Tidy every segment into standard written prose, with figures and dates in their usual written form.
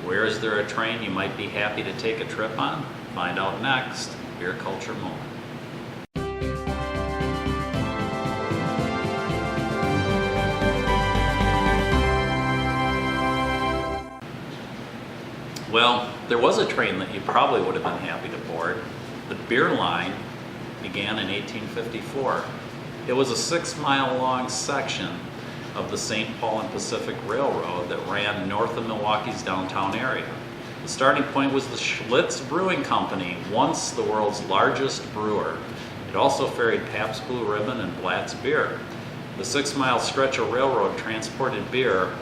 Where is there a train you might be happy to take a trip on? Find out next. Beer Culture Moment. Well, there was a train that you probably would have been happy to board. The Beer Line began in 1854. It was a 6-mile long section of the St. Paul and Pacific Railroad that ran north of Milwaukee's downtown area. The starting point was the Schlitz Brewing Company, once the world's largest brewer. It also ferried Pabst Blue Ribbon and Blatz beer. The 6-mile stretch of railroad transported beer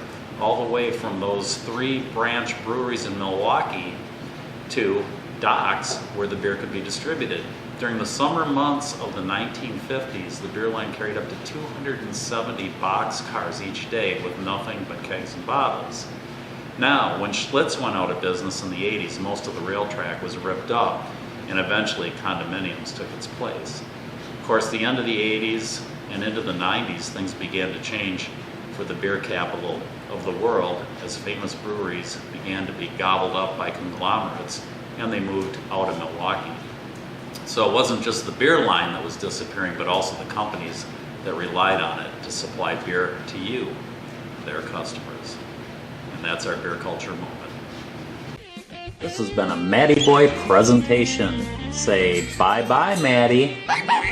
all the way from those 3 branch breweries in Milwaukee to docks where the beer could be distributed. During the summer months of the 1950s, the beer line carried up to 270 boxcars each day with nothing but kegs and bottles. Now, when Schlitz went out of business in the 80s, most of the rail track was ripped up and eventually condominiums took its place. Of course, the end of the 80s and into the 90s, things began to change for the beer capital of the world as famous breweries began to be gobbled up by conglomerates and they moved out of Milwaukee. So it wasn't just the beer line that was disappearing, but also the companies that relied on it to supply beer to you, their customers. And that's our Beer Culture Moment. This has been a Matty Boy presentation. Say bye-bye, Matty. Bye-bye.